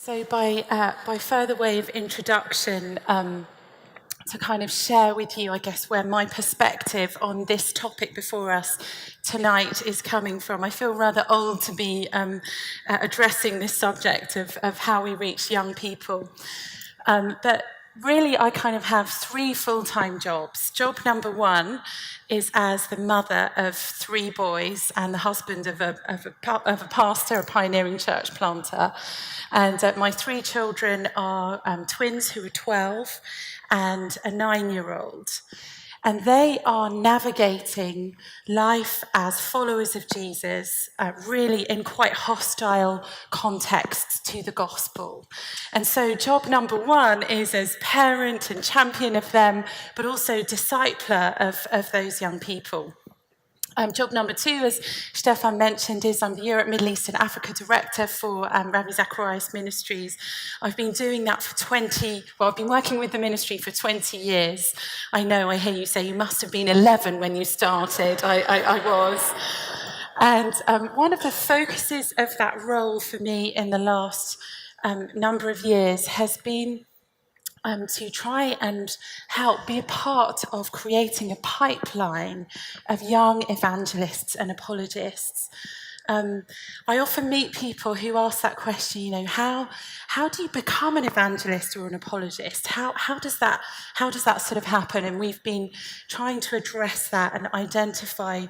So by further way of introduction, to kind of share with you, I guess, where my perspective on this topic before us tonight is coming from. I feel rather old to be addressing this subject of how we reach young people. But really, I kind of have three full-time jobs. Job number one is as the mother of three boys and the husband of a pastor, a pioneering church planter. And my three children are twins who are 12 and a 9-year-old. And they are navigating life as followers of Jesus, really in quite hostile contexts to the gospel. And so job number one is as parent and champion of them, but also discipler of those young people. Job number two, as Stefan mentioned, is I'm the Europe, Middle East and Africa Director for Rabbi Zacharias Ministries. I've been doing that for I've been working with the ministry for 20 years. I know, I hear you say you must have been 11 when you started. I was. And one of the focuses of that role for me in the last number of years has been to try and help be a part of creating a pipeline of young evangelists and apologists. I often meet people who ask that question, how do you become an evangelist or an apologist? How does that sort of happen? And we've been trying to address that and identify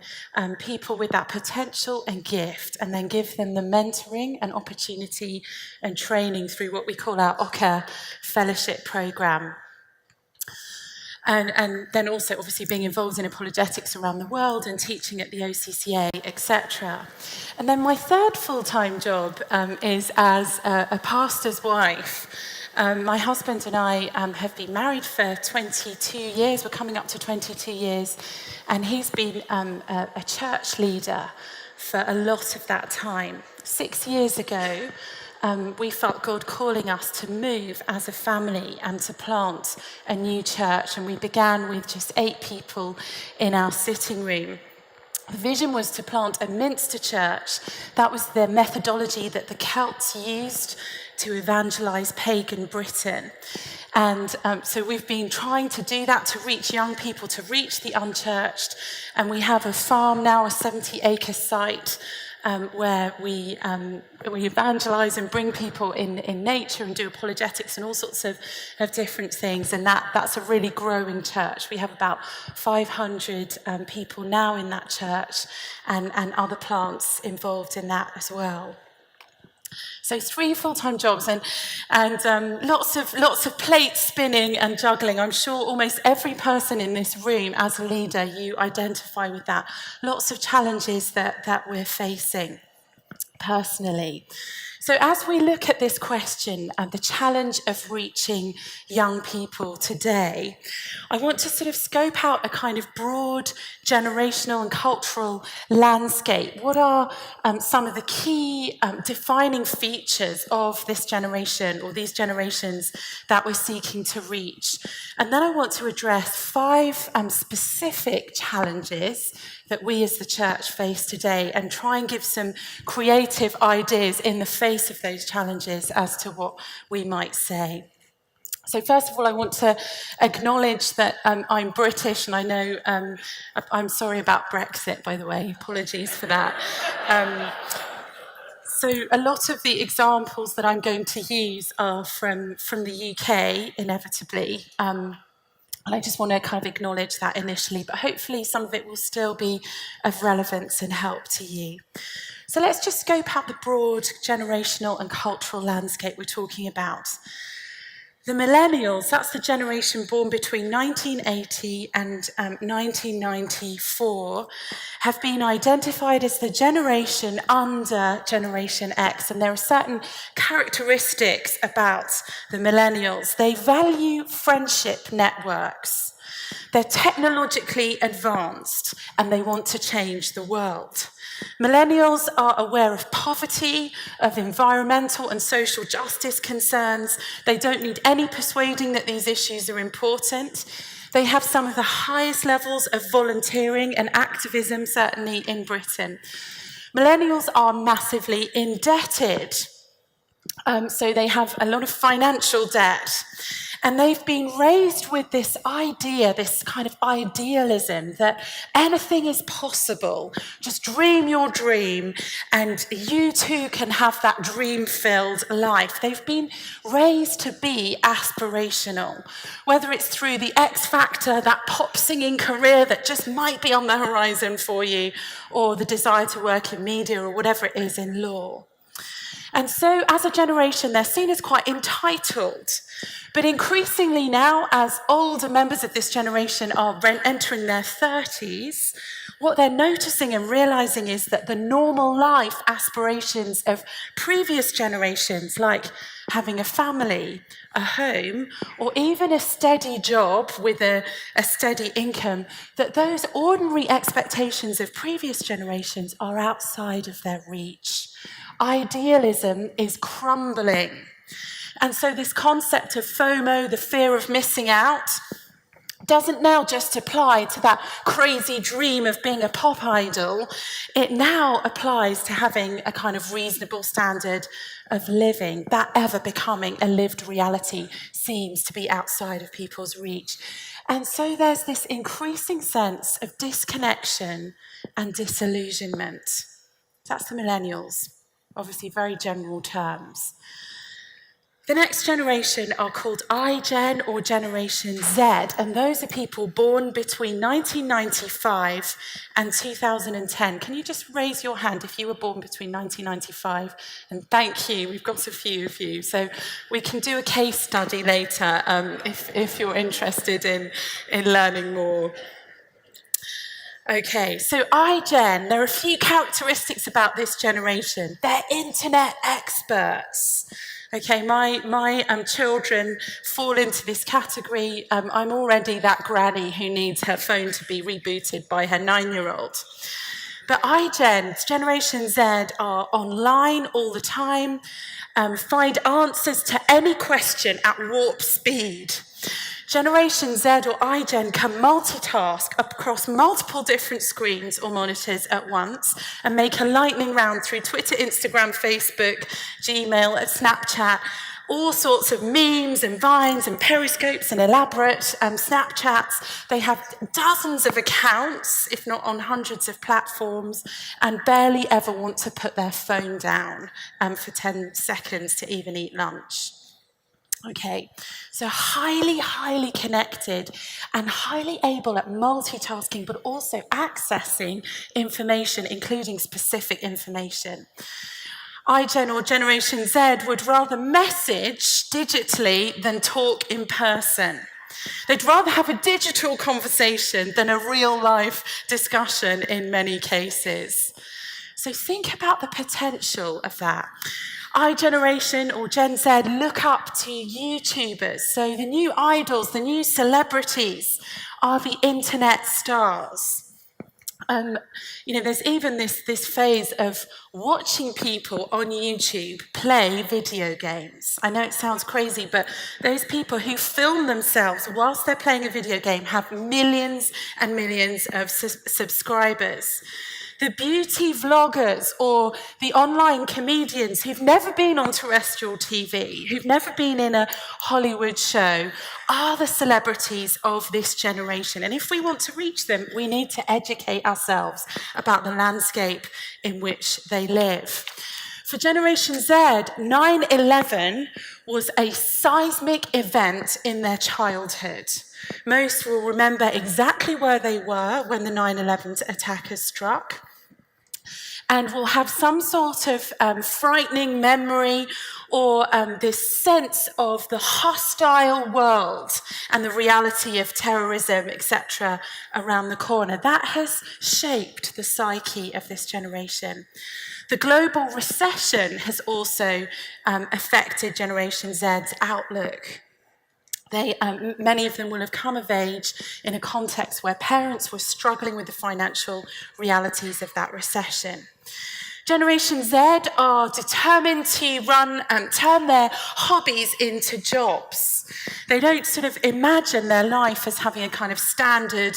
people with that potential and gift, and then give them the mentoring and opportunity and training through what we call our OCA fellowship program. And then also obviously being involved in apologetics around the world and teaching at the OCCA, etc. And then my third full-time job is as a pastor's wife. My husband and I have been married for 22 years. We're coming up to 22 years. And he's been a church leader for a lot of that time. 6 years ago, we felt God calling us to move as a family and to plant a new church. And we began with just 8 people in our sitting room. The vision was to plant a Minster church. That was the methodology that the Celts used to evangelize pagan Britain. And so we've been trying to do that, to reach young people, to reach the unchurched. And we have a farm now, a 70-acre site, where we evangelize and bring people in nature and do apologetics and all sorts of different things. And that's a really growing church. We have about 500 people now in that church, and other plants involved in that as well. So 3 full-time jobs and lots of plates spinning and juggling. I'm sure almost every person in this room, as a leader, you identify with that. Lots of challenges that we're facing personally. So as we look at this question and the challenge of reaching young people today, I want to sort of scope out a kind of broad generational and cultural landscape. What are some of the key defining features of this generation or these generations that we're seeking to reach? And then I want to address 5 specific challenges that we as the church face today and try and give some creative ideas in the face of those challenges as to what we might say. So first of all, I want to acknowledge that I'm British, and I know I'm sorry about Brexit, by the way. Apologies for that. So a lot of the examples that I'm going to use are from the UK, inevitably. And I just want to kind of acknowledge that initially, but hopefully some of it will still be of relevance and help to you. So let's just scope out the broad generational and cultural landscape we're talking about. The millennials, that's the generation born between 1980 and 1994, have been identified as the generation under Generation X. And there are certain characteristics about the millennials. They value friendship networks. They're technologically advanced, and they want to change the world. Millennials are aware of poverty, of environmental and social justice concerns. They don't need any persuading that these issues are important. They have some of the highest levels of volunteering and activism, certainly in Britain. Millennials are massively indebted. So they have a lot of financial debt. And they've been raised with this idea, this kind of idealism that anything is possible. Just dream your dream and you too can have that dream-filled life. They've been raised to be aspirational, whether it's through the X Factor, that pop singing career that just might be on the horizon for you, or the desire to work in media or whatever it is in law. And so as a generation, they're seen as quite entitled. But increasingly now, as older members of this generation are entering their 30s, what they're noticing and realizing is that the normal life aspirations of previous generations, like having a family, a home, or even a steady job with a steady income, that those ordinary expectations of previous generations are outside of their reach. Idealism is crumbling. And so this concept of FOMO, the fear of missing out, doesn't now just apply to that crazy dream of being a pop idol. It now applies to having a kind of reasonable standard of living. That ever becoming a lived reality seems to be outside of people's reach. And so there's this increasing sense of disconnection and disillusionment. That's the millennials, obviously very general terms. The next generation are called iGen or Generation Z, and those are people born between 1995 and 2010. Can you just raise your hand if you were born between 1995? And thank you, we've got a few of you. So we can do a case study later if you're interested in learning more. Okay, so iGen, there are a few characteristics about this generation. They're internet experts. Okay, my children fall into this category. I'm already that granny who needs her phone to be rebooted by her 9-year-old. But iGen, Generation Z, are online all the time, find answers to any question at warp speed. Generation Z or iGen can multitask across multiple different screens or monitors at once and make a lightning round through Twitter, Instagram, Facebook, Gmail, Snapchat, all sorts of memes and vines and periscopes and elaborate Snapchats. They have dozens of accounts, if not on hundreds of platforms, and barely ever want to put their phone down for 10 seconds to even eat lunch. Okay, so highly, highly connected and highly able at multitasking, but also accessing information, including specific information. iGen or Generation Z would rather message digitally than talk in person. They'd rather have a digital conversation than a real-life discussion in many cases. So think about the potential of that. iGeneration or Gen Z look up to YouTubers. So the new idols, the new celebrities are the internet stars. There's even this phase of watching people on YouTube play video games. I know it sounds crazy, but those people who film themselves whilst they're playing a video game have millions and millions of subscribers. The beauty vloggers or the online comedians who've never been on terrestrial TV, who've never been in a Hollywood show, are the celebrities of this generation. And if we want to reach them, we need to educate ourselves about the landscape in which they live. For Generation Z, 9/11 was a seismic event in their childhood. Most will remember exactly where they were when the 9/11 attackers struck, and will have some sort of frightening memory or this sense of the hostile world and the reality of terrorism, etc., around the corner. That has shaped the psyche of this generation. The global recession has also affected Generation Z's outlook. Many of them will have come of age in a context where parents were struggling with the financial realities of that recession. Generation Z are determined to turn their hobbies into jobs. They don't sort of imagine their life as having a kind of standard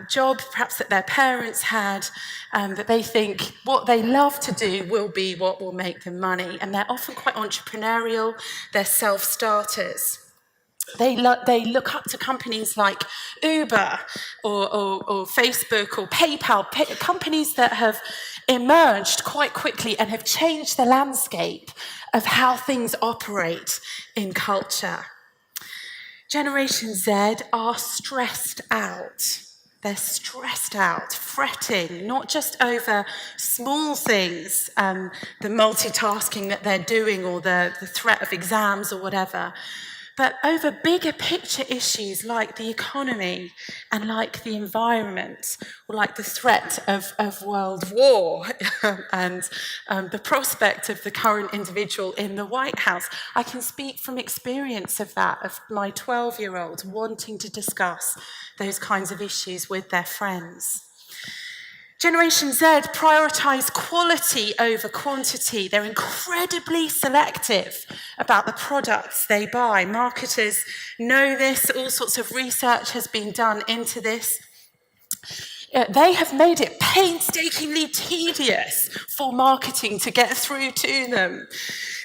job, perhaps that their parents had, that they think what they love to do will be what will make them money. And they're often quite entrepreneurial, they're self-starters. They look up to companies like Uber or Facebook or PayPal, companies that have emerged quite quickly and have changed the landscape of how things operate in culture. Generation Z are stressed out. They're stressed out, fretting, not just over small things, the multitasking that they're doing or the threat of exams or whatever, but over bigger picture issues like the economy and like the environment, or like the threat of world war and the prospect of the current individual in the White House. I can speak from experience of that, of my 12-year-olds wanting to discuss those kinds of issues with their friends. Generation Z prioritise quality over quantity. They're incredibly selective about the products they buy. Marketers know this. All sorts of research has been done into this. They have made it painstakingly tedious for marketing to get through to them.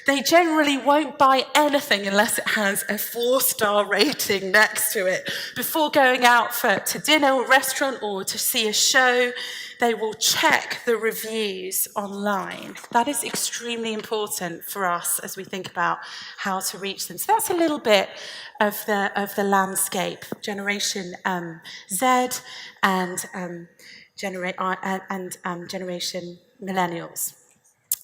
They generally won't buy anything unless it has a 4-star rating next to it. Before going out to dinner or restaurant or to see a show, they will check the reviews online. That is extremely important for us as we think about how to reach them. So that's a little bit of the landscape. Generation Z and Generation Millennials.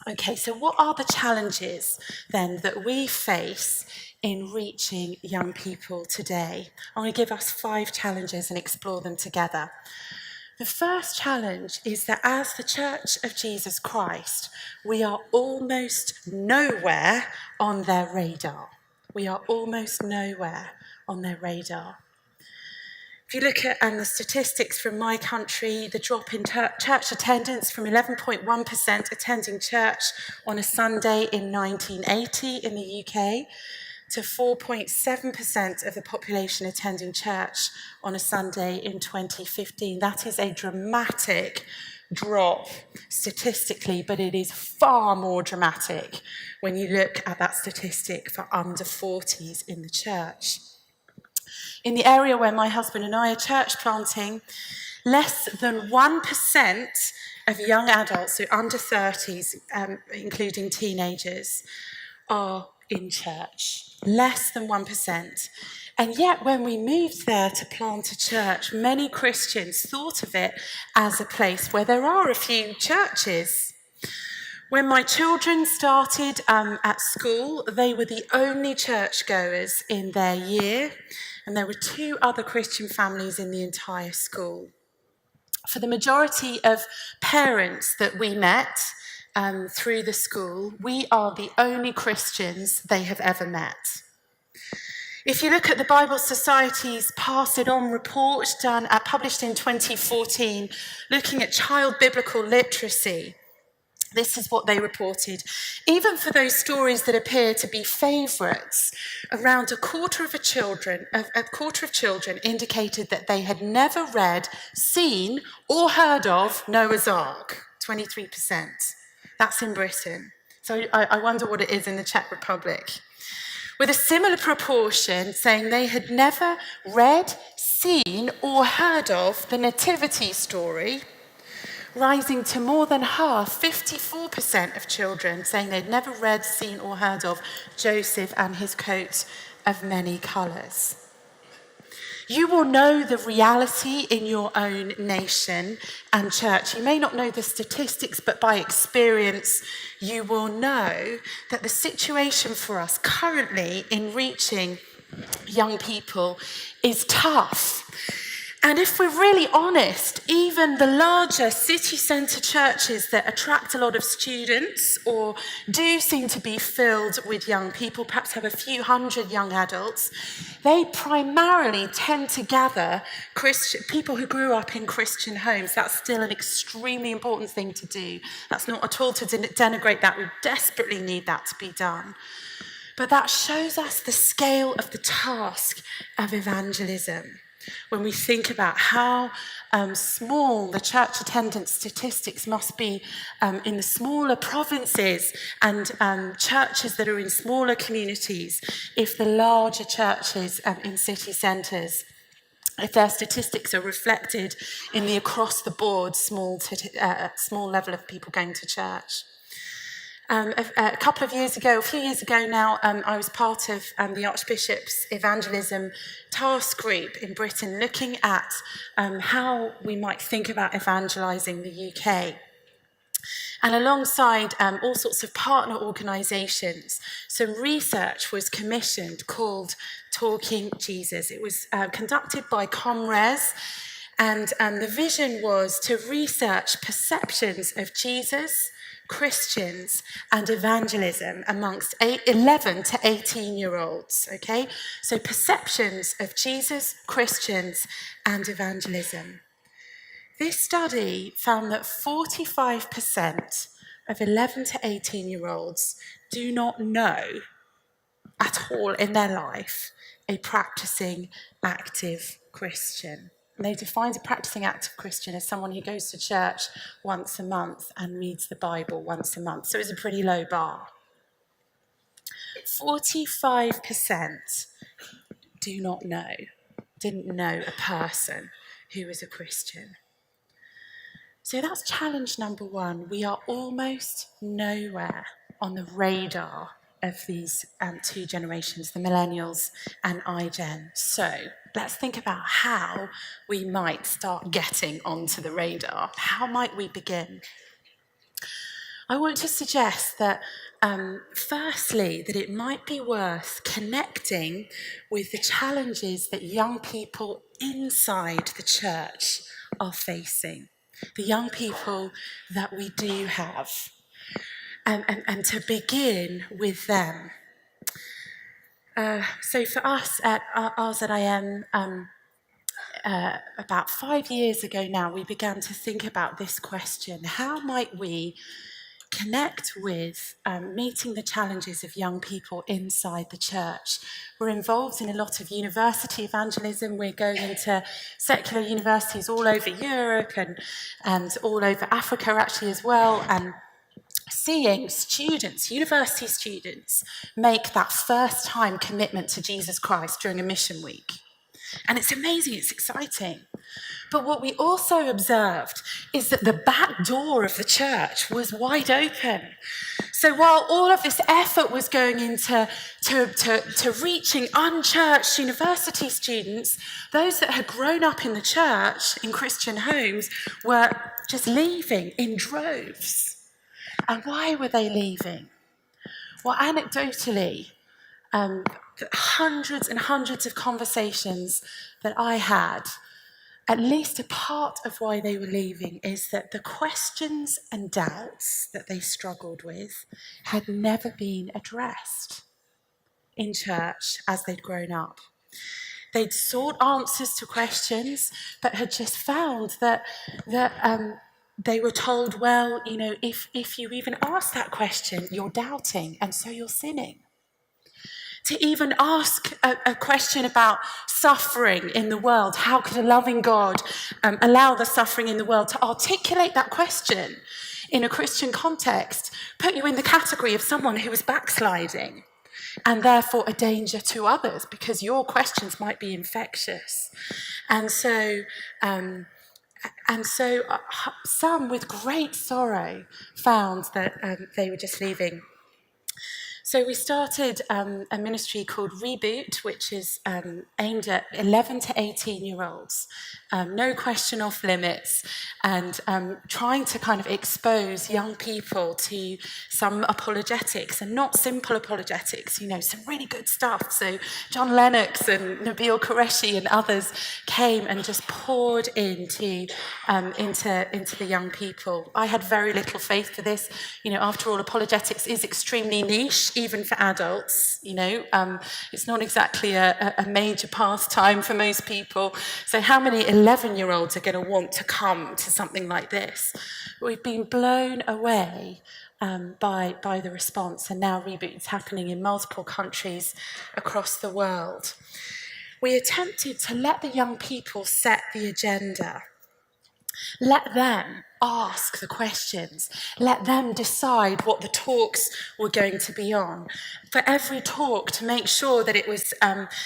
Okay, so what are the challenges then that we face in reaching young people today? I'm going to give us 5 challenges and explore them together. The first challenge is that as the Church of Jesus Christ, we are almost nowhere on their radar. We are almost nowhere on their radar. If you look at the statistics from my country, the drop in church attendance from 11.1% attending church on a Sunday in 1980 in the UK to 4.7% of the population attending church on a Sunday in 2015. That is a dramatic drop statistically, but it is far more dramatic when you look at that statistic for under 40s in the church. In the area where my husband and I are church planting, less than 1% of young adults, so under 30s, including teenagers, are in church. Less than 1%. And yet when we moved there to plant a church, many Christians thought of it as a place where there are a few churches. When my children started at school, they were the only churchgoers in their year, and there were 2 other Christian families in the entire school. For the majority of parents that we met through the school, we are the only Christians they have ever met. If you look at the Bible Society's Pass It On report published in 2014, looking at child biblical literacy, this is what they reported. Even for those stories that appear to be favourites, around a quarter of children indicated that they had never read, seen, or heard of Noah's Ark. 23%. That's in Britain. So I wonder what it is in the Czech Republic. With a similar proportion saying they had never read, seen, or heard of the Nativity story, rising to more than half, 54% of children saying they'd never read, seen, or heard of Joseph and his coat of many colours. You will know the reality in your own nation and church. You may not know the statistics, but by experience, you will know that the situation for us currently in reaching young people is tough. And if we're really honest, even the larger city centre churches that attract a lot of students or do seem to be filled with young people, perhaps have a few hundred young adults, they primarily tend to gather people who grew up in Christian homes. That's still an extremely important thing to do. That's not at all to denigrate that. We desperately need that to be done. But that shows us the scale of the task of evangelism. When we think about how small the church attendance statistics must be in the smaller provinces and churches that are in smaller communities, if the larger churches in city centres, if their statistics are reflected in the across-the-board small level of people going to church. A few years ago now, I was part of the Archbishop's evangelism task group in Britain, looking at how we might think about evangelising the UK. And alongside all sorts of partner organisations, some research was commissioned called Talking Jesus. It was conducted by ComRes, and the vision was to research perceptions of Jesus, Christians, and evangelism amongst 11 to 18-year-olds, okay? So perceptions of Jesus, Christians, and evangelism. This study found that 45% of 11 to 18-year-olds do not know at all in their life a practicing active Christian. And they defined a practicing active Christian as someone who goes to church once a month and reads the Bible once a month. So it's a pretty low bar. 45% didn't know a person who was a Christian. So that's challenge number one. We are almost nowhere on the radar of these two generations, the millennials and iGen. So let's think about how we might start getting onto the radar. How might we begin? I want to suggest that, firstly, that it might be worth connecting with the challenges that young people inside the church are facing. The young people that we do have, and to begin with them. So for us at RZIM, about 5 years ago now, we began to think about this question: how might we connect with meeting the challenges of young people inside the church? We're involved in a lot of university evangelism. We're going into secular universities all over Europe and all over Africa actually as well, and seeing students, university students, make that first time commitment to Jesus Christ during a mission week. And it's amazing, it's exciting. But what we also observed is that the back door of the church was wide open. So while all of this effort was going into to reaching unchurched university students, those that had grown up in the church, in Christian homes, were just leaving in droves. And why were they leaving? Well, anecdotally, hundreds and hundreds of conversations that I had, at least a part of why they were leaving is that the questions and doubts that they struggled with had never been addressed in church as they'd grown up. They'd sought answers to questions, but had just found that they were told, well, you know, if you even ask that question, you're doubting, and so you're sinning. To even ask a question about suffering in the world, how could a loving God allow the suffering in the world? To articulate that question in a Christian context put you in the category of someone who was backsliding and therefore a danger to others because your questions might be infectious. And so some with great sorrow found that they were just leaving. So we started a ministry called Reboot, which is aimed at 11 to 18-year-olds, no question off limits, and trying to kind of expose young people to some apologetics, and not simple apologetics, some really good stuff. So John Lennox and Nabil Qureshi and others came and just poured into the young people. I had very little faith for this. After all, apologetics is extremely niche, even for adults. It's not exactly a major pastime for most people. So how many 11-year-olds are going to want to come to something like this? We've been blown away by the response, and now Reboot is happening in multiple countries across the world. We attempted to let the young people set the agenda. Let them ask the questions. Let them decide what the talks were going to be on. For every talk, to make sure that it was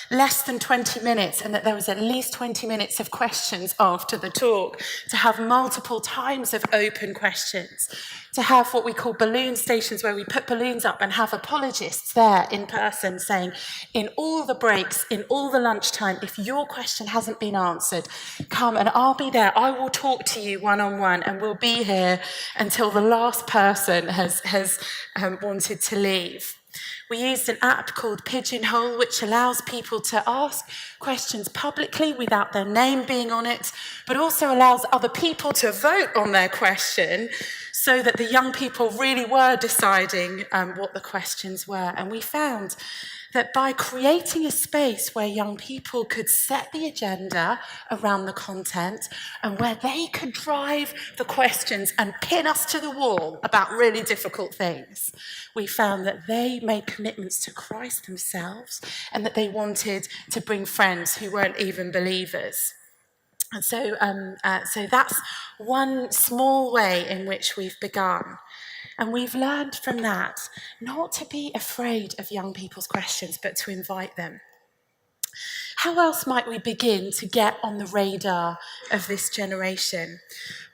less than 20 minutes and that there was at least 20 minutes of questions after the talk, to have multiple times of open questions, to have what we call balloon stations where we put balloons up and have apologists there in person saying, in all the breaks, in all the lunchtime, if your question hasn't been answered, come and I'll be there. I will talk to you one-on-one, and we'll be here until the last person has wanted to leave. We used an app called Pigeonhole, which allows people to ask questions publicly without their name being on it, but also allows other people to vote on their question, so that the young people really were deciding what the questions were. And we found that by creating a space where young people could set the agenda around the content and where they could drive the questions and pin us to the wall about really difficult things, we found that they made commitments to Christ themselves and that they wanted to bring friends who weren't even believers. And so that's one small way in which we've begun. And we've learned from that not to be afraid of young people's questions, but to invite them. How else might we begin to get on the radar of this generation?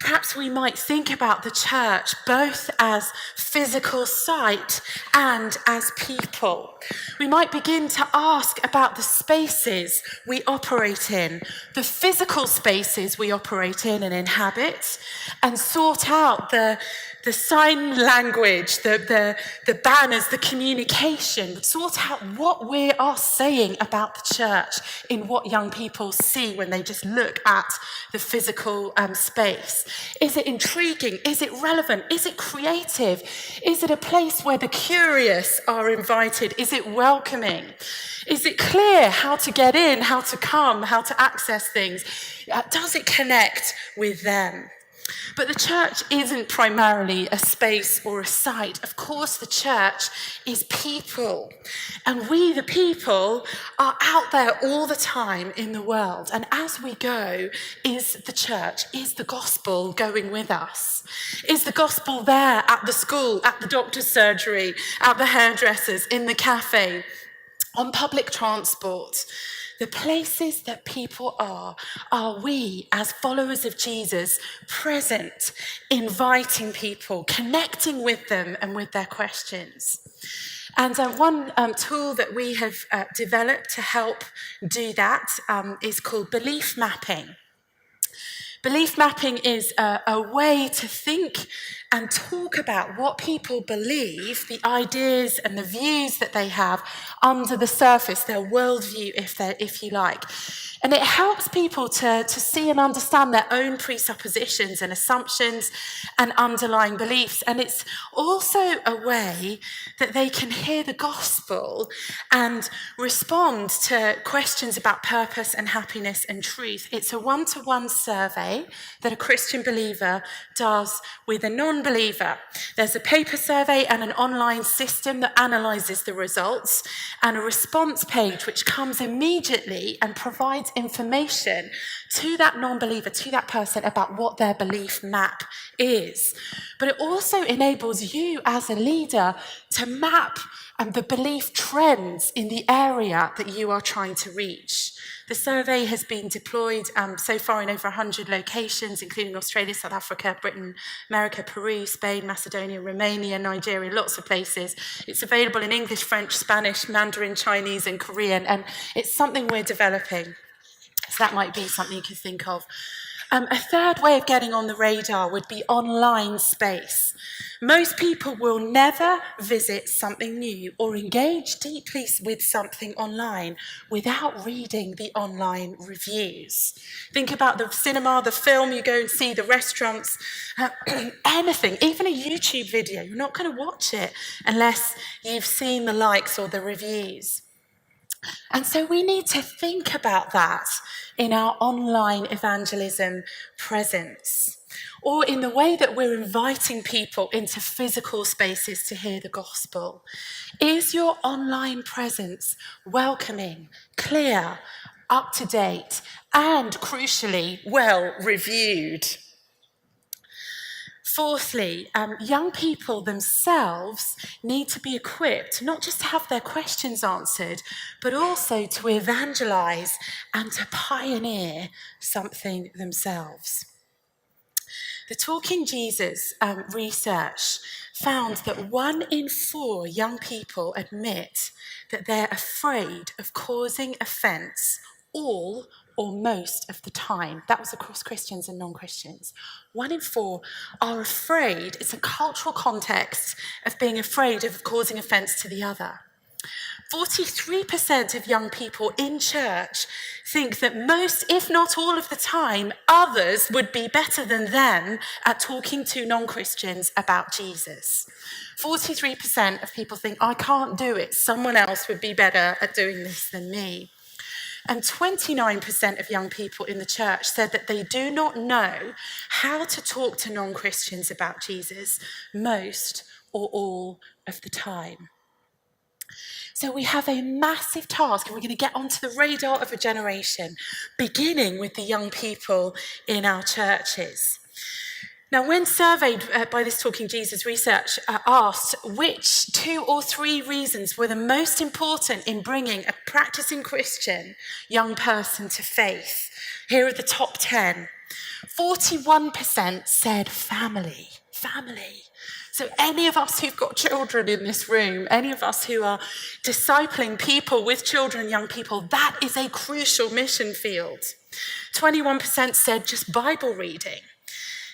Perhaps we might think about the church both as physical site and as people. We might begin to ask about the spaces we operate in, the physical spaces we operate in and inhabit, and sort out the sign language, the banners, the communication, sort out what we are saying about the church in what young people see when they just look at the physical space. Is it intriguing? Is it relevant? Is it creative? Is it a place where the curious are invited? Is it welcoming? Is it clear how to get in, how to come, how to access things? Does it connect with them? But the church isn't primarily a space or a site. Of course, the church is people. And we, the people, are out there all the time in the world. And as we go, is the church, is the gospel going with us? Is the gospel there at the school, at the doctor's surgery, at the hairdressers, in the cafe, on public transport? The places that people are we, as followers of Jesus, present, inviting people, connecting with them and with their questions. And one tool that we have developed to help do that is called belief mapping. Belief mapping is a way to think and talk about what people believe, the ideas and the views that they have under the surface, their worldview, if you like. And it helps people to see and understand their own presuppositions and assumptions and underlying beliefs. And it's also a way that they can hear the gospel and respond to questions about purpose and happiness and truth. It's a one-to-one survey that a Christian believer does with a non-believer. There's a paper survey and an online system that analyzes the results, and a response page which comes immediately and provides information to that non-believer, to that person, about what their belief map is. But it also enables you as a leader to map and the belief trends in the area that you are trying to reach. The survey has been deployed so far in over 100 locations, including Australia, South Africa, Britain, America, Peru, Spain, Macedonia, Romania, Nigeria, lots of places. It's available in English, French, Spanish, Mandarin, Chinese, and Korean, and it's something we're developing. So that might be something you can think of. A third way of getting on the radar would be online space. Most people will never visit something new or engage deeply with something online without reading the online reviews. Think about the cinema, the film you go and see, the restaurants, anything, even a YouTube video. You're not going to watch it unless you've seen the likes or the reviews. And so we need to think about that in our online evangelism presence, or in the way that we're inviting people into physical spaces to hear the gospel. Is your online presence welcoming, clear, up to date, and crucially, well reviewed? Fourthly, young people themselves need to be equipped not just to have their questions answered, but also to evangelize and to pioneer something themselves. The Talking Jesus research found that 1 in 4 young people admit that they're afraid of causing offense all or most of the time. That was across Christians and non-Christians. 1 in 4 are afraid. It's a cultural context of being afraid of causing offense to the other. 43% of young people in church think that most, if not all of the time, others would be better than them at talking to non-Christians about Jesus. 43% of people think, I can't do it. Someone else would be better at doing this than me. And 29% of young people in the church said that they do not know how to talk to non-Christians about Jesus most or all of the time. So we have a massive task, and we're going to get onto the radar of a generation, beginning with the young people in our churches. Now, when surveyed by this Talking Jesus research, asked which 2 or 3 reasons were the most important in bringing a practicing Christian young person to faith, here are the top 10. 41% said family. So any of us who've got children in this room, any of us who are discipling people with children, young people, that is a crucial mission field. 21% said just Bible reading.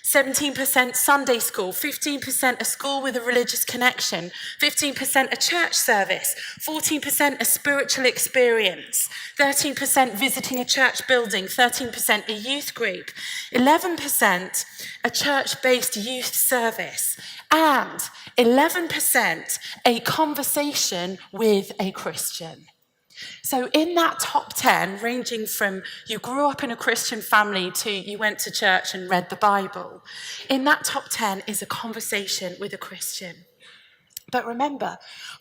17% Sunday school, 15% a school with a religious connection, 15% a church service, 14% a spiritual experience, 13% visiting a church building, 13% a youth group, 11% a church-based youth service, and 11% a conversation with a Christian. So in that top 10, ranging from you grew up in a Christian family to you went to church and read the Bible, in that top 10 is a conversation with a Christian. But remember,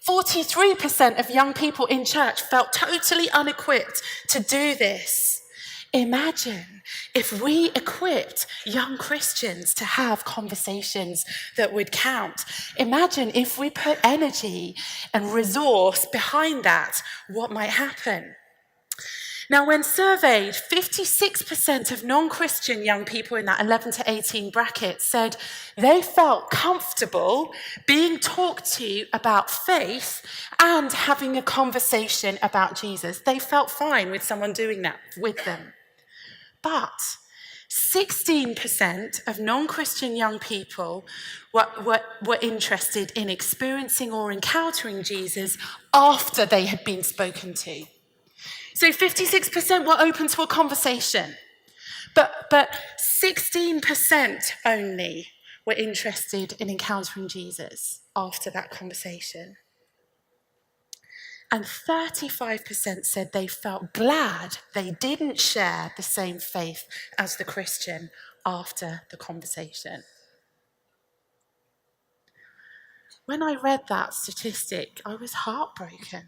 43% of young people in church felt totally unequipped to do this. Imagine if we equipped young Christians to have conversations that would count. Imagine if we put energy and resource behind that, what might happen? Now, when surveyed, 56% of non-Christian young people in that 11 to 18 bracket said they felt comfortable being talked to about faith and having a conversation about Jesus. They felt fine with someone doing that with them. But 16% of non-Christian young people were interested in experiencing or encountering Jesus after they had been spoken to. So 56% were open to a conversation, but 16% only were interested in encountering Jesus after that conversation. And 35% said they felt glad they didn't share the same faith as the Christian after the conversation. When I read that statistic, I was heartbroken.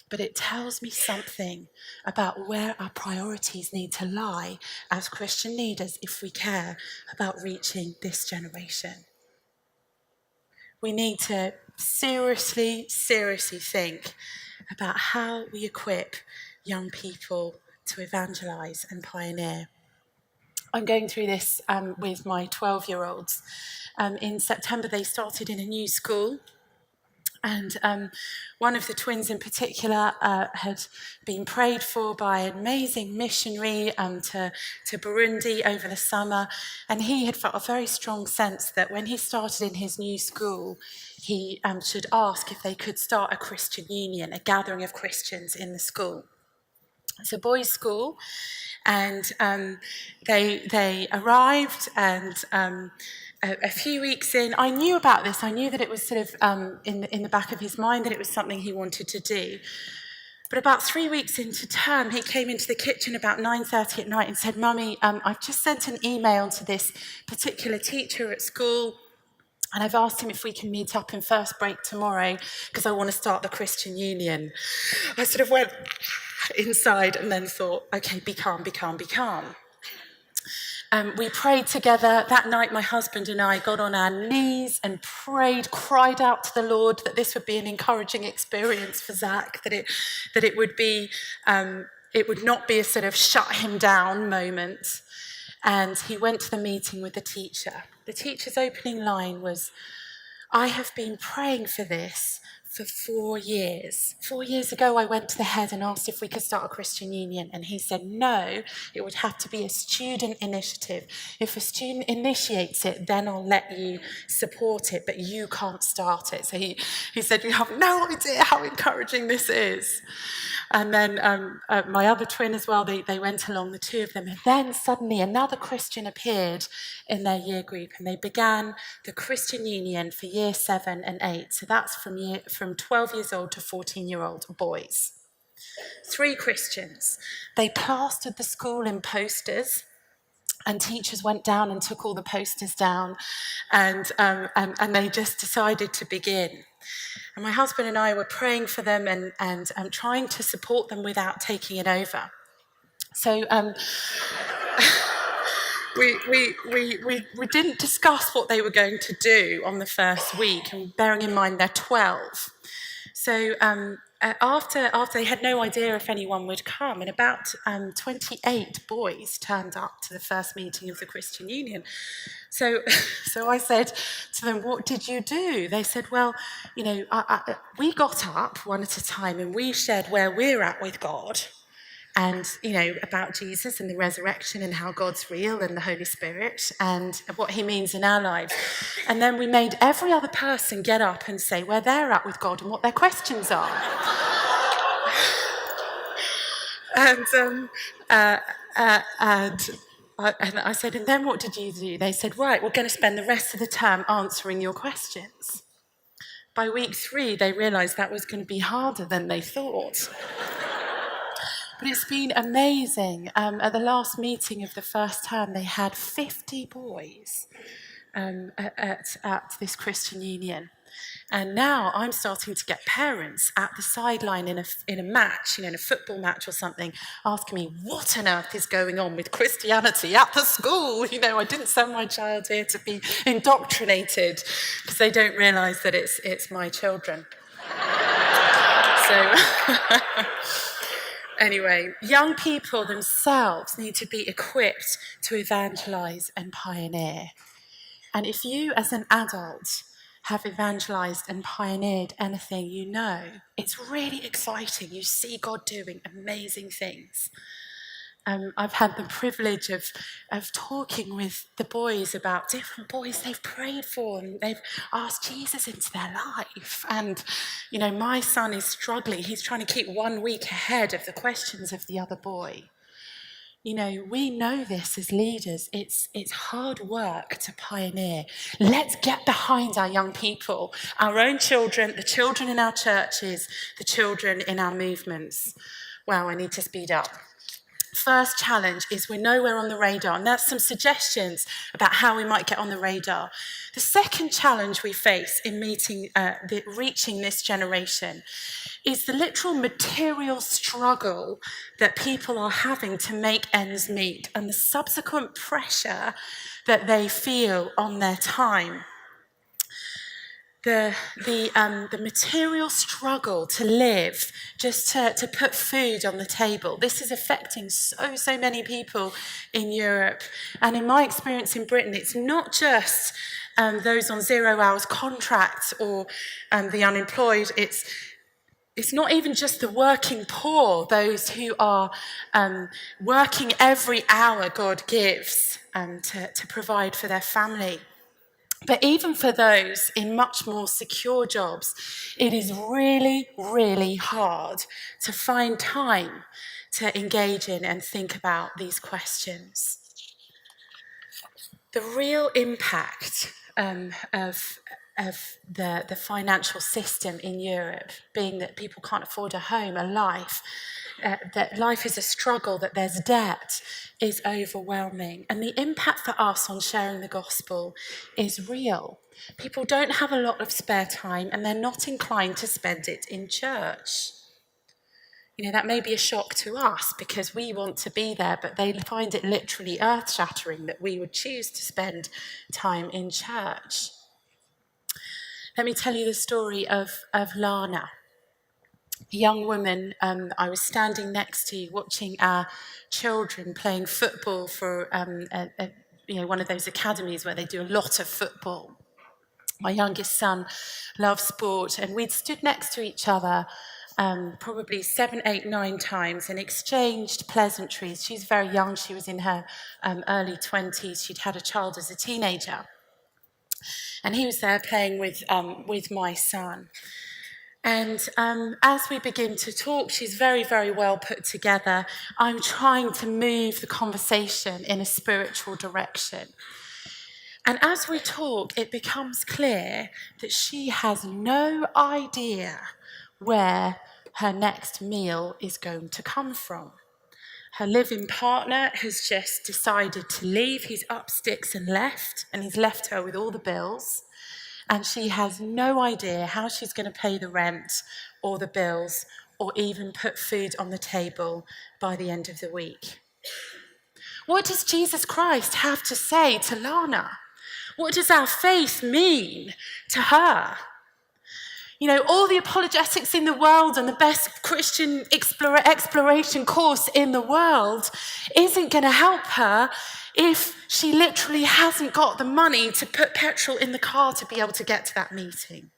But it tells me something about where our priorities need to lie as Christian leaders if we care about reaching this generation. We need to seriously think about how we equip young people to evangelise and pioneer. I'm going through this with my 12-year-olds. In September, they started in a new school. And one of the twins in particular had been prayed for by an amazing missionary to Burundi over the summer. And he had felt a very strong sense that when he started in his new school, he should ask if they could start a Christian union, a gathering of Christians in the school. It's a boys' school, and they arrived, and a few weeks in, I knew about this. I knew that it was sort of in the back of his mind that it was something he wanted to do. But about 3 weeks into term, he came into the kitchen about 9:30 at night and said, "Mummy, I've just sent an email to this particular teacher at school, and I've asked him if we can meet up in first break tomorrow because I want to start the Christian Union." I sort of went inside and then thought, okay, be calm, be calm, be calm. We prayed together. That night, my husband and I got on our knees and prayed, cried out to the Lord that this would be an encouraging experience for Zach, that it would be, it would not be a sort of shut him down moment. And he went to the meeting with the teacher. The teacher's opening line was, "I have been praying for this for 4 years. 4 years ago, I went to the head and asked if we could start a Christian union. And he said, no, it would have to be a student initiative. If a student initiates it, then I'll let you support it, but you can't start it." So he said, "You have no idea how encouraging this is." And then my other twin as well, they went along, the two of them. And then suddenly another Christian appeared in their year group, and they began the Christian Union for year 7 and 8. So that's from 12 years old to 14-year-old boys. 3 Christians. They plastered the school in posters, and teachers went down and took all the posters down, and they just decided to begin. And my husband and I were praying for them and trying to support them without taking it over. So we didn't discuss what they were going to do on the first week, and bearing in mind they're 12. So after they had no idea if anyone would come, and about 28 boys turned up to the first meeting of the Christian Union. So I said to them, "What did you do?" They said, "Well, we got up one at a time and we shared where we're at with God, and about Jesus and the resurrection and how God's real and the Holy Spirit and what he means in our lives. And then we made every other person get up and say where they're at with God and what their questions are." And I said, "And then what did you do?" They said, "Right, we're going to spend the rest of the term answering your questions." By week 3, they realised that was going to be harder than they thought. But it's been amazing. At the last meeting of the first term, they had 50 boys at this Christian Union. And now I'm starting to get parents at the sideline in a match, in a football match or something, asking me, what on earth is going on with Christianity at the school? I didn't send my child here to be indoctrinated, because they don't realise that it's my children. So... Anyway, young people themselves need to be equipped to evangelise and pioneer. And if you, as an adult, have evangelised and pioneered anything, it's really exciting. You see God doing amazing things. I've had the privilege of talking with the boys about different boys they've prayed for, and they've asked Jesus into their life. And, my son is struggling. He's trying to keep 1 week ahead of the questions of the other boy. We know this as leaders. It's hard work to pioneer. Let's get behind our young people, our own children, the children in our churches, the children in our movements. Wow, I need to speed up. First challenge is we're nowhere on the radar, and that's some suggestions about how we might get on the radar. The second challenge we face in reaching this generation is the literal material struggle that people are having to make ends meet, and the subsequent pressure that they feel on their time. the material struggle to live, just to put food on the table. This is affecting so many people in Europe. And in my experience in Britain, it's not just those on 0 hours contracts or the unemployed. It's not even just the working poor, those who are working every hour God gives to provide for their family. But even for those in much more secure jobs, it is really, really hard to find time to engage in and think about these questions. The real impact of the financial system in Europe, being that people can't afford a home, a life, that life is a struggle, that there's debt, is overwhelming. And the impact for us on sharing the gospel is real. People don't have a lot of spare time and they're not inclined to spend it in church. You know, that may be a shock to us because we want to be there, but they find it literally earth-shattering that we would choose to spend time in church. Let me tell you the story of Lana, a young woman I was standing next to watching our children playing football for one of those academies where they do a lot of football. My youngest son loves sport, and we'd stood next to each other probably 7, 8, 9 times and exchanged pleasantries. She's very young. She was in her early 20s. She'd had a child as a teenager. And he was there playing with my son. And as we begin to talk, she's very, very well put together. I'm trying to move the conversation in a spiritual direction. And as we talk, it becomes clear that she has no idea where her next meal is going to come from. Her live-in partner has just decided to leave. He's up sticks and he's left her with all the bills. And she has no idea how she's going to pay the rent or the bills or even put food on the table by the end of the week. What does Jesus Christ have to say to Lana? What does our faith mean to her? You know, all the apologetics in the world and the best Christian exploration course in the world isn't going to help her if she literally hasn't got the money to put petrol in the car to be able to get to that meeting.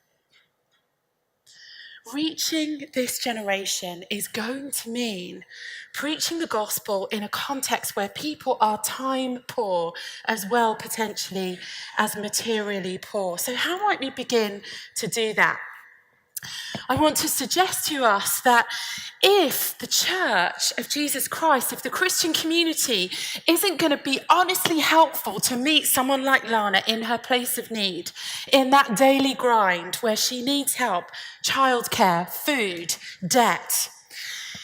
Reaching this generation is going to mean preaching the gospel in a context where people are time poor as well, potentially, as materially poor. So how might we begin to do that? I want to suggest to us that if the Church of Jesus Christ, if the Christian community isn't going to be honestly helpful to meet someone like Lana in her place of need, in that daily grind where she needs help, childcare, food, debt,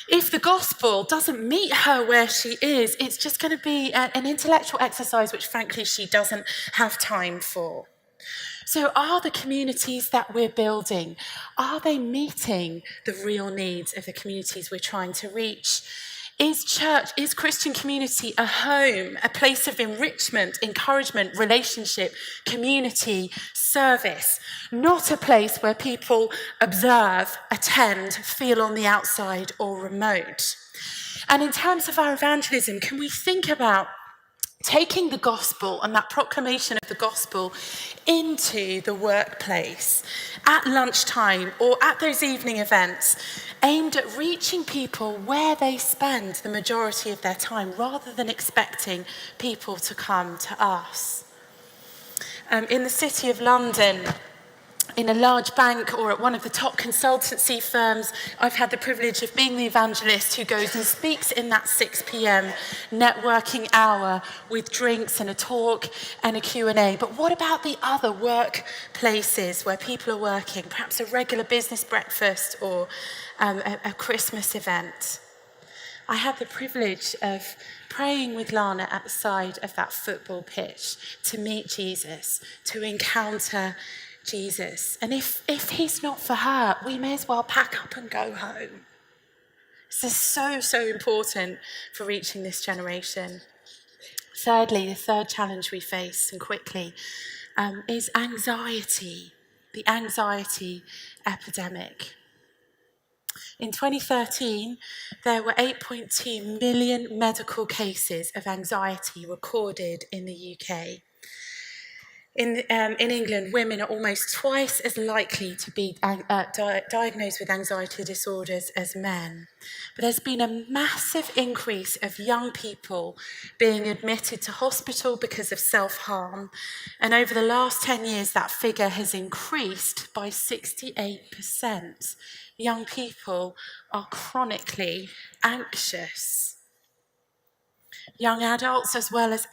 if the gospel doesn't meet her where she is, it's just going to be an intellectual exercise which frankly she doesn't have time for. So are the communities that we're building, are they meeting the real needs of the communities we're trying to reach? Is Christian community a home, a place of enrichment, encouragement, relationship, community, service, not a place where people observe, attend, feel on the outside or remote? And in terms of our evangelism, can we think about taking the gospel and that proclamation of the gospel into the workplace, at lunchtime or at those evening events, aimed at reaching people where they spend the majority of their time, rather than expecting people to come to us. In the City of London, in a large bank or at one of the top consultancy firms, I've had the privilege of being the evangelist who goes and speaks in that 6 p.m. networking hour with drinks and a talk and a Q&A. But what about the other workplaces where people are working, perhaps a regular business breakfast or a Christmas event? I had the privilege of praying with Lana at the side of that football pitch to meet Jesus, to encounter Jesus. And if he's not for her, we may as well pack up and go home. This is so important for reaching this generation. Thirdly, the third challenge we face, and quickly, is anxiety. the anxiety epidemic. In 2013, there were 8.2 million medical cases of anxiety recorded in the UK. In England, women are almost twice as likely to be diagnosed with anxiety disorders as men. But there's been a massive increase of young people being admitted to hospital because of self-harm. And over the last 10 years, that figure has increased by 68%. Young people are chronically anxious. Young adults as well as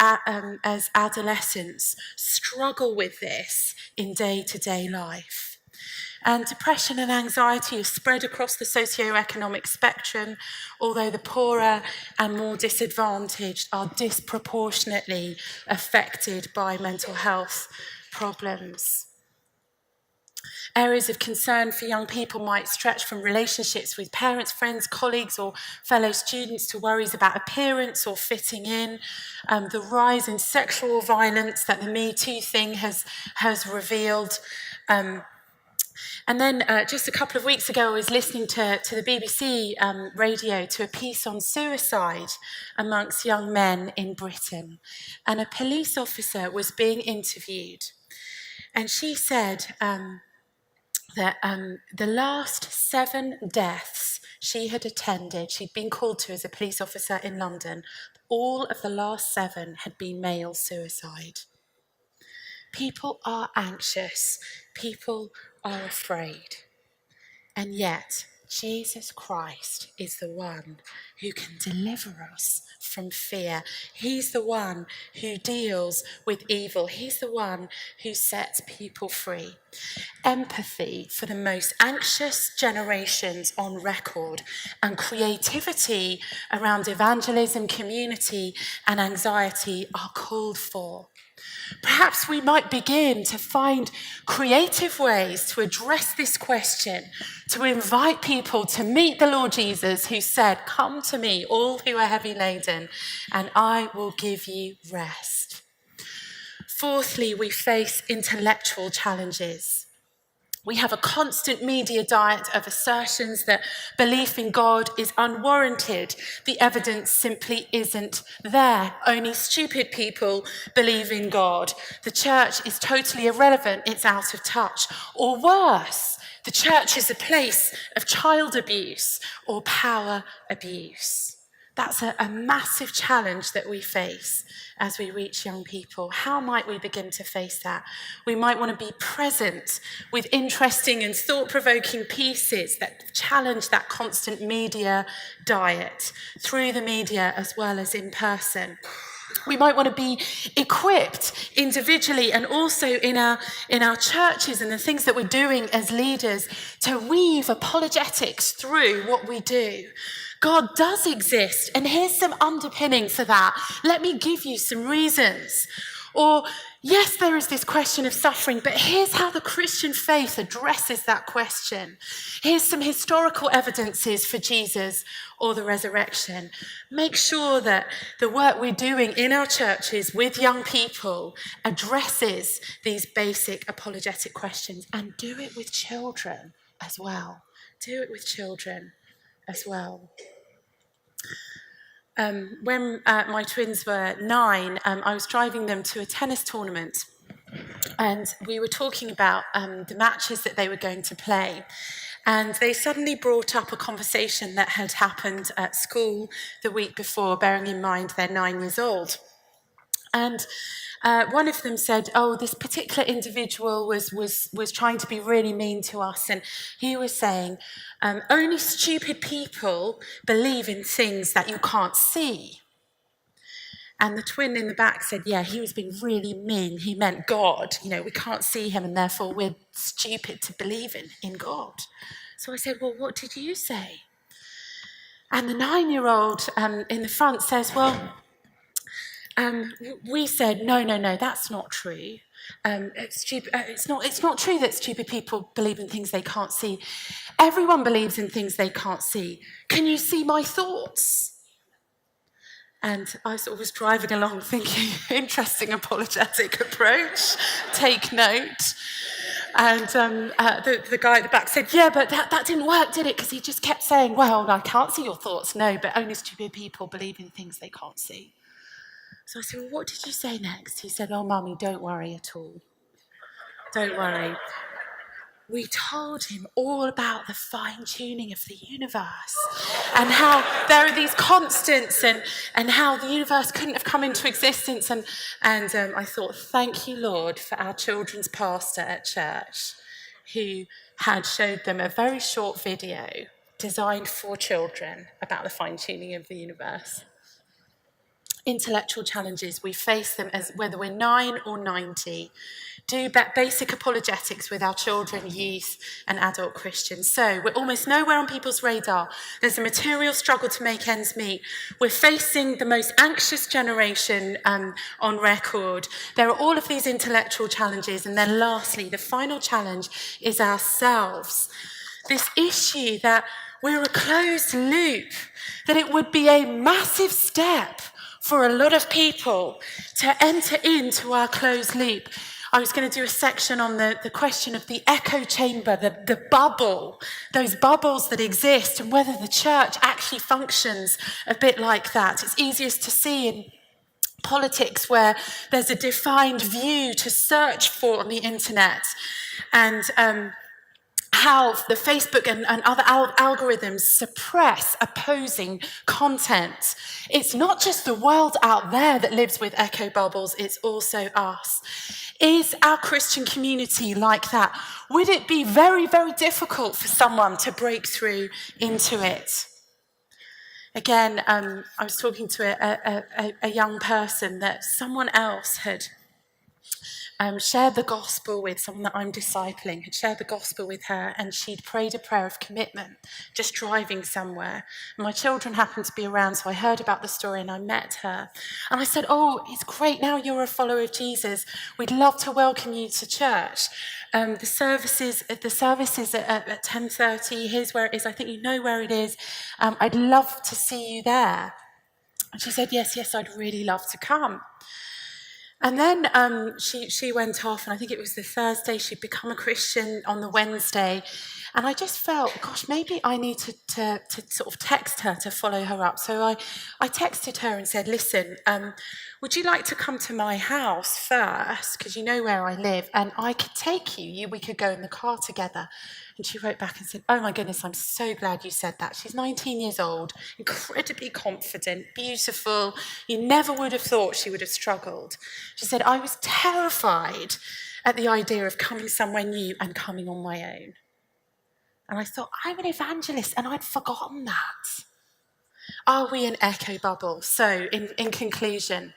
adolescents struggle with this in day-to-day life. And depression and anxiety are spread across the socio-economic spectrum, although the poorer and more disadvantaged are disproportionately affected by mental health problems. Areas of concern for young people might stretch from relationships with parents, friends, colleagues, or fellow students to worries about appearance or fitting in. The rise in sexual violence that the Me Too thing has revealed. And then just a couple of weeks ago, I was listening to the BBC radio to a piece on suicide amongst young men in Britain. And a police officer was being interviewed. And she said that the last 7 deaths she had attended, she'd been called to as a police officer in London, all of the last 7 had been male suicide. People are anxious, people are afraid, and yet Jesus Christ is the one who can deliver us from fear. He's the one who deals with evil. He's the one who sets people free. Empathy for the most anxious generations on record and creativity around evangelism, community, and anxiety are called for. Perhaps we might begin to find creative ways to address this question, to invite people to meet the Lord Jesus who said, "Come to me, all who are heavy laden, and I will give you rest." Fourthly, we face intellectual challenges. We have a constant media diet of assertions that belief in God is unwarranted. The evidence simply isn't there. Only stupid people believe in God. The church is totally irrelevant. It's out of touch. Or worse, the church is a place of child abuse or power abuse. That's a massive challenge that we face as we reach young people. How might we begin to face that? We might want to be present with interesting and thought-provoking pieces that challenge that constant media diet through the media as well as in person. We might want to be equipped individually and also in our churches and the things that we're doing as leaders to weave apologetics through what we do. God does exist, and here's some underpinning for that. Let me give you some reasons. Or, yes, there is this question of suffering, but here's how the Christian faith addresses that question. Here's some historical evidences for Jesus or the resurrection. Make sure that the work we're doing in our churches with young people addresses these basic apologetic questions, and do it with children as well. Do it with children as well. When my twins were 9, I was driving them to a tennis tournament, and we were talking about the matches that they were going to play. And they suddenly brought up a conversation that had happened at school the week before, bearing in mind they're 9 years old. And one of them said, "Oh, this particular individual was trying to be really mean to us." And he was saying, "Only stupid people believe in things that you can't see." And the twin in the back said, "Yeah, he was being really mean. He meant God. You know, we can't see him, and therefore we're stupid to believe in God." So I said, "Well, what did you say?" And the 9-year-old in the front says, "Well, we said, no, that's not true. It's not true that stupid people believe in things they can't see. Everyone believes in things they can't see. Can you see my thoughts?" And I sort of was driving along thinking, interesting apologetic approach, take note. And the guy at the back said, yeah, but that didn't work, did it? Because he just kept saying, well, I can't see your thoughts. No, but only stupid people believe in things they can't see. So I said, well, what did you say next? He said, oh, Mummy, don't worry at all. Don't worry. We told him all about the fine-tuning of the universe and how there are these constants and how the universe couldn't have come into existence. And I thought, thank you, Lord, for our children's pastor at church who had showed them a very short video designed for children about the fine-tuning of the universe. Intellectual challenges, we face them as whether we're 9 or 90. Do basic apologetics with our children, youth, and adult Christians. So we're almost nowhere on people's radar. There's a material struggle to make ends meet. We're facing the most anxious generation on record. There are all of these intellectual challenges. And then lastly, the final challenge is ourselves. This issue that we're a closed loop, that it would be a massive step for a lot of people to enter into our closed loop. I was going to do a section on the question of the echo chamber, the bubble, those bubbles that exist, and whether the church actually functions a bit like that. It's easiest to see in politics where there's a defined view to search for on the internet, and how the Facebook and other algorithms suppress opposing content. It's not just the world out there that lives with echo bubbles, it's also us. Is our Christian community like that? Would it be very, very difficult for someone to break through into it? Again, I was talking to a young person that someone else had shared the gospel with, someone that I'm discipling, had shared the gospel with her, and she'd prayed a prayer of commitment, just driving somewhere. And my children happened to be around, so I heard about the story and I met her. And I said, oh, it's great, now you're a follower of Jesus. We'd love to welcome you to church. The services at 10:30, here's where it is, I think you know where it is. I'd love to see you there. And she said, yes, I'd really love to come. And then she went off, and I think it was the Thursday, she'd become a Christian on the Wednesday. And I just felt, gosh, maybe I need to sort of text her to follow her up. So I texted her and said, listen, would you like to come to my house first? Because you know where I live, and I could take you. We could go in the car together. And she wrote back and said, oh my goodness, I'm so glad you said that. She's 19 years old, incredibly confident, beautiful. You never would have thought she would have struggled. She said, I was terrified at the idea of coming somewhere new and coming on my own. And I thought, I'm an evangelist, and I'd forgotten that. Are we an echo bubble? So, in conclusion,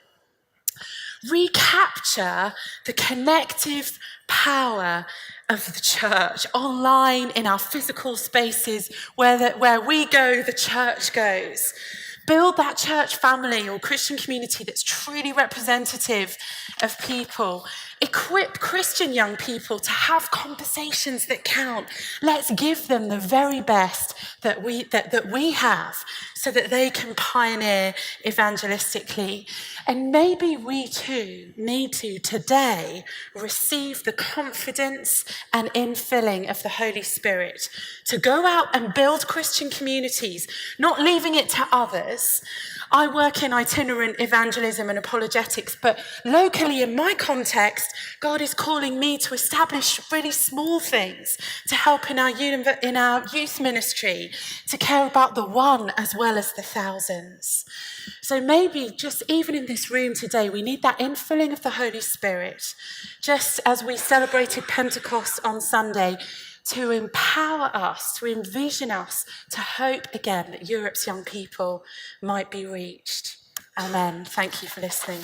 recapture the connective power of the church online, in our physical spaces, where we go, the church goes. Build that church family or Christian community that's truly representative of people. Equip Christian young people to have conversations that count. Let's give them the very best that we have, so that they can pioneer evangelistically. And maybe we too need to today receive the confidence and infilling of the Holy Spirit to go out and build Christian communities, not leaving it to others. I work in itinerant evangelism and apologetics, but locally in my context, God is calling me to establish really small things to help in our youth ministry, to care about the one as well as the thousands. So maybe just even in this room today, we need that infilling of the Holy Spirit, just as we celebrated Pentecost on Sunday, to empower us, to envision us, to hope again that Europe's young people might be reached. Amen. Thank you for listening.